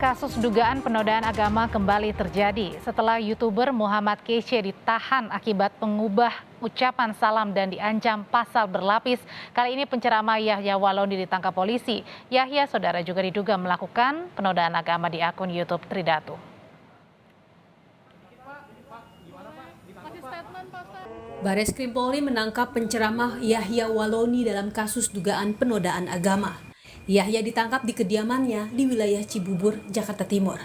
Kasus dugaan penodaan agama kembali terjadi setelah YouTuber Muhammad Kece ditahan akibat mengubah ucapan salam dan diancam pasal berlapis. Kali ini penceramah Yahya Waloni ditangkap polisi. Yahya, saudara, juga diduga melakukan penodaan agama di akun YouTube Tridatu. Bareskrim Polri menangkap penceramah Yahya Waloni dalam kasus dugaan penodaan agama. Yahya ditangkap di kediamannya di wilayah Cibubur, Jakarta Timur.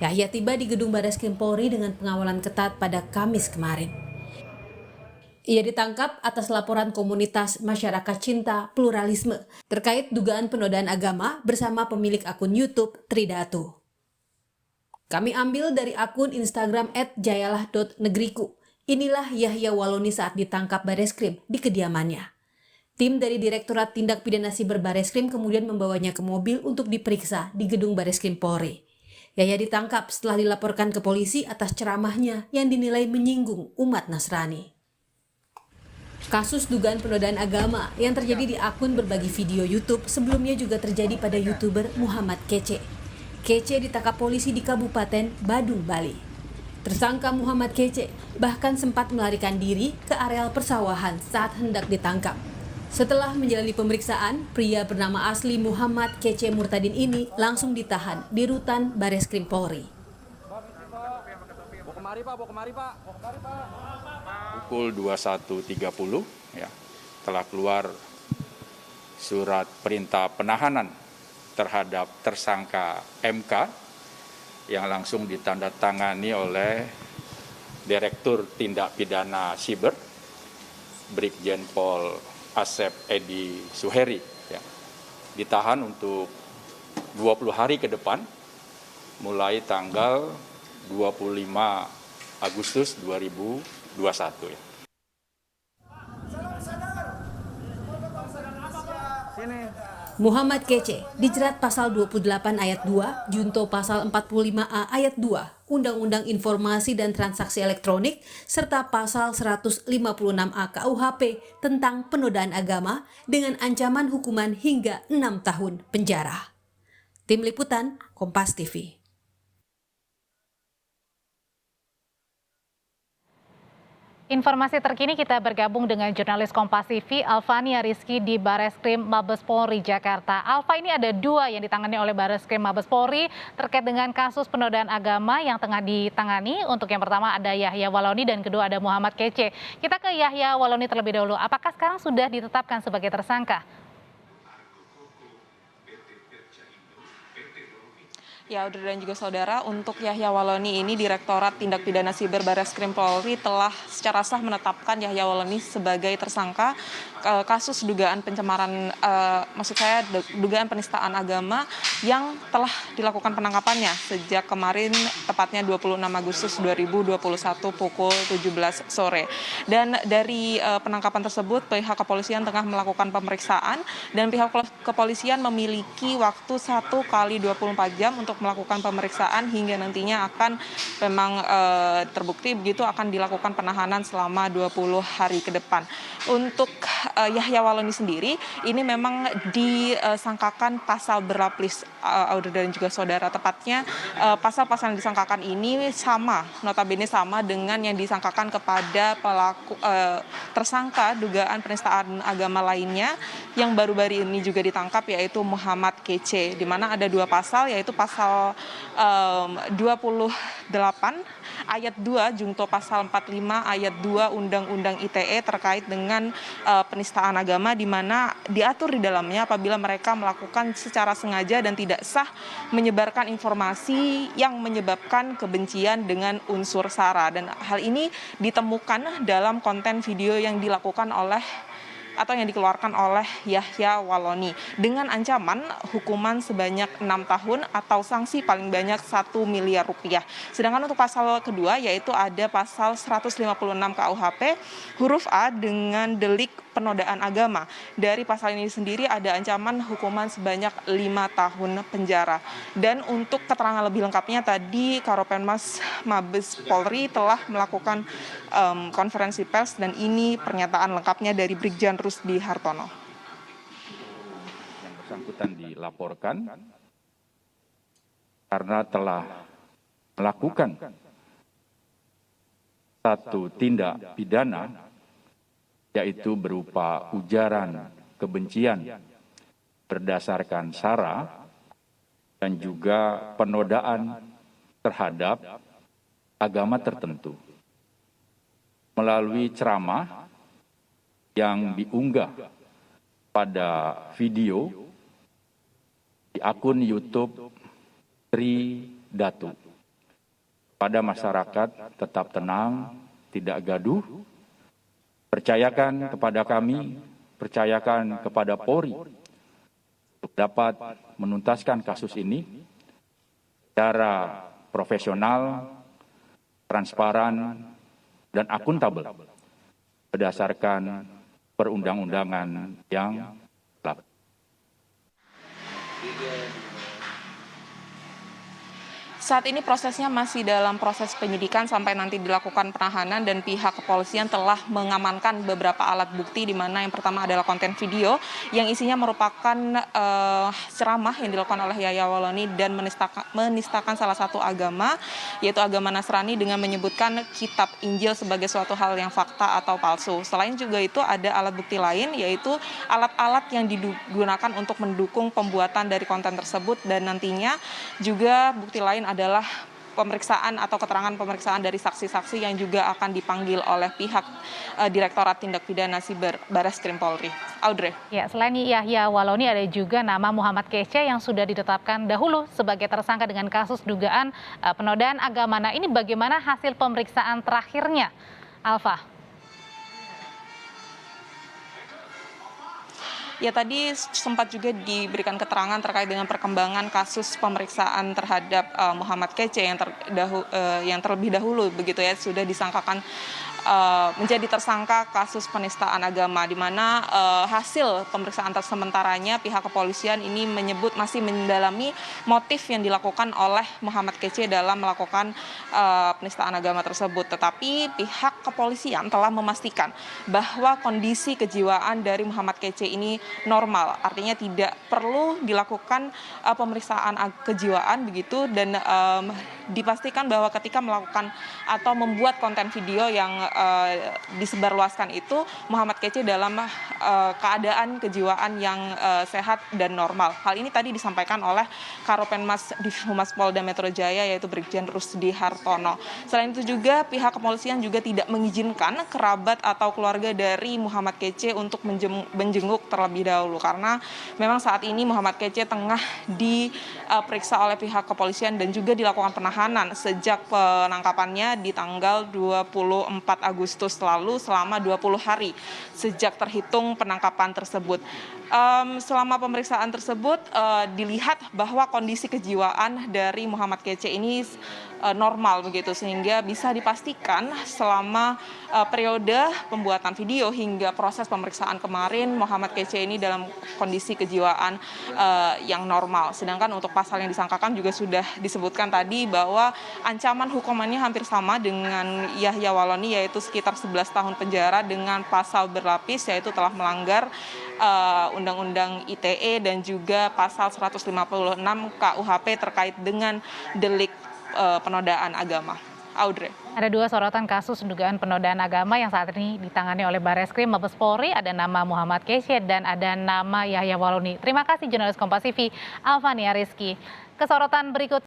Yahya tiba di gedung Bareskrim Polri dengan pengawalan ketat pada Kamis kemarin. Ia ditangkap atas laporan komunitas masyarakat cinta pluralisme terkait dugaan penodaan agama bersama pemilik akun YouTube Tridatu. Kami ambil dari akun Instagram @jayalah.negriku. Inilah Yahya Waloni saat ditangkap Bareskrim di kediamannya. Tim dari Direktorat Tindak Pidana Siber Bareskrim kemudian membawanya ke mobil untuk diperiksa di gedung Bareskrim Polri. Yahya ditangkap setelah dilaporkan ke polisi atas ceramahnya yang dinilai menyinggung umat Nasrani. Kasus dugaan penodaan agama yang terjadi di akun berbagi video YouTube sebelumnya juga terjadi pada YouTuber Muhammad Kece. Kece ditangkap polisi di Kabupaten Badung, Bali. Tersangka Muhammad Kece bahkan sempat melarikan diri ke areal persawahan saat hendak ditangkap. Setelah menjalani pemeriksaan, pria bernama asli Muhammad Kece Murtadin ini langsung ditahan di rutan Bareskrim Polri. Pukul 21.30 ya, telah keluar surat perintah penahanan terhadap tersangka MK yang langsung ditandatangani oleh Direktur Tindak Pidana Siber Brigjen Pol Asep Edi Suheri ya. Ditahan untuk 20 hari ke depan mulai tanggal 25 Agustus 2021 ya. Muhammad Kece dijerat pasal 28 ayat 2, junto pasal 45A ayat 2, Undang-Undang Informasi dan Transaksi Elektronik, serta pasal 156A KUHP tentang penodaan agama dengan ancaman hukuman hingga 6 tahun penjara. Tim Liputan, Kompas TV. Informasi terkini kita bergabung dengan jurnalis Kompas TV Alfania Rizky di Bareskrim Mabes Polri Jakarta. Alfa, ini ada dua yang ditangani oleh Bareskrim Mabes Polri terkait dengan kasus penodaan agama yang tengah ditangani. Untuk yang pertama ada Yahya Waloni dan kedua ada Muhammad Kece. Kita ke Yahya Waloni terlebih dahulu. Apakah sekarang sudah ditetapkan sebagai tersangka? Ya, Audrey dan juga saudara, untuk Yahya Waloni ini Direktorat Tindak Pidana Siber Bareskrim Polri telah secara sah menetapkan Yahya Waloni sebagai tersangka kasus dugaan pencemaran, dugaan penistaan agama yang telah dilakukan penangkapannya sejak kemarin, tepatnya 26 Agustus 2021 pukul 17 sore. Dan dari penangkapan tersebut, pihak kepolisian tengah melakukan pemeriksaan dan pihak kepolisian memiliki waktu 1 kali 24 jam untuk melakukan pemeriksaan hingga nantinya akan memang terbukti begitu akan dilakukan penahanan selama 20 hari ke depan. Untuk Yahya Waloni sendiri ini memang disangkakan pasal berlapis, Audrey dan juga saudara, tepatnya pasal-pasal yang disangkakan ini notabene sama dengan yang disangkakan kepada pelaku tersangka dugaan penistaan agama lainnya yang baru-baru ini juga ditangkap, yaitu Muhammad Kece, di mana ada dua pasal, yaitu pasal 28 ayat 2 junto pasal 45 ayat 2 Undang-Undang ITE terkait dengan penistaan agama, di mana diatur di dalamnya apabila mereka melakukan secara sengaja dan tidak sah menyebarkan informasi yang menyebabkan kebencian dengan unsur sara, dan hal ini ditemukan dalam konten video yang dilakukan oleh atau yang dikeluarkan oleh Yahya Waloni dengan ancaman hukuman sebanyak 6 tahun atau sanksi paling banyak 1 miliar rupiah. Sedangkan untuk pasal kedua yaitu ada pasal 156 KUHP huruf A dengan delik penodaan agama. Dari pasal ini sendiri ada ancaman hukuman sebanyak 5 tahun penjara. Dan untuk keterangan lebih lengkapnya tadi Karopenmas Mabes Polri telah melakukan konferensi pers dan ini pernyataan lengkapnya dari Brigjen Rusdi Hartono. Yang bersangkutan dilaporkan karena telah melakukan satu tindak pidana, yaitu berupa ujaran kebencian berdasarkan sara dan juga penodaan terhadap agama tertentu melalui ceramah yang diunggah pada video di akun YouTube Tri Datu. Pada masyarakat tetap tenang, tidak gaduh, percayakan kepada kami, percayakan kepada Polri untuk dapat menuntaskan kasus ini secara profesional, transparan, dan akuntabel berdasarkan perundang-undangan yang berlaku. Saat ini prosesnya masih dalam proses penyidikan sampai nanti dilakukan penahanan, dan pihak kepolisian telah mengamankan beberapa alat bukti, di mana yang pertama adalah konten video yang isinya merupakan ceramah yang dilakukan oleh Yahya Walloni dan menistakan salah satu agama, yaitu agama Nasrani, dengan menyebutkan kitab Injil sebagai suatu hal yang fakta atau palsu. Selain juga itu ada alat bukti lain, yaitu alat-alat yang digunakan untuk mendukung pembuatan dari konten tersebut, dan nantinya juga bukti lain adalah pemeriksaan atau keterangan pemeriksaan dari saksi-saksi yang juga akan dipanggil oleh pihak Direktorat Tindak Pidana Siber Bareskrim Polri. Audrey. Ya, selain Yahya Walloni ada juga nama Muhammad Kece yang sudah ditetapkan dahulu sebagai tersangka dengan kasus dugaan penodaan agama. Nah, ini bagaimana hasil pemeriksaan terakhirnya, Alfa? Ya, tadi sempat juga diberikan keterangan terkait dengan perkembangan kasus pemeriksaan terhadap Muhammad Kece yang terlebih dahulu begitu ya, sudah disangkakan menjadi tersangka kasus penistaan agama, di mana hasil pemeriksaan sementaranya pihak kepolisian ini menyebut masih mendalami motif yang dilakukan oleh Muhammad Kece dalam melakukan penistaan agama tersebut. Tetapi pihak kepolisian telah memastikan bahwa kondisi kejiwaan dari Muhammad Kece ini normal, artinya tidak perlu dilakukan pemeriksaan kejiwaan begitu, dan dipastikan bahwa ketika melakukan atau membuat konten video yang disebarluaskan itu, Muhammad Kece dalam keadaan kejiwaan yang sehat dan normal. Hal ini tadi disampaikan oleh Karopenmas Divhumas Polda Metro Jaya, yaitu Brigjen Rusdi Hartono. Selain itu juga pihak kepolisian juga tidak mengizinkan kerabat atau keluarga dari Muhammad Kece untuk menjenguk terlebih dahulu, karena memang saat ini Muhammad Kece tengah diperiksa oleh pihak kepolisian dan juga dilakukan penahanan sejak penangkapannya di tanggal 24 Agustus lalu selama 20 hari sejak terhitung penangkapan tersebut. Selama pemeriksaan tersebut dilihat bahwa kondisi kejiwaan dari Muhammad Kece ini normal begitu, sehingga bisa dipastikan selama periode pembuatan video hingga proses pemeriksaan kemarin Muhammad Kece ini dalam kondisi kejiwaan yang normal. Sedangkan untuk pasal yang disangkakan juga sudah disebutkan tadi bahwa ancaman hukumannya hampir sama dengan Yahya Walloni, yaitu sekitar 11 tahun penjara dengan pasal berlapis, yaitu telah melanggar Undang-Undang ITE dan juga pasal 156 KUHP terkait dengan delik penodaan agama. Audrey. Ada dua sorotan kasus dugaan penodaan agama yang saat ini ditangani oleh Bareskrim Mabes Polri. Ada nama Muhammad Kece dan ada nama Yahya Walloni. Terima kasih jurnalis Kompas TV Alfania Rizky. Kesorotan berikut.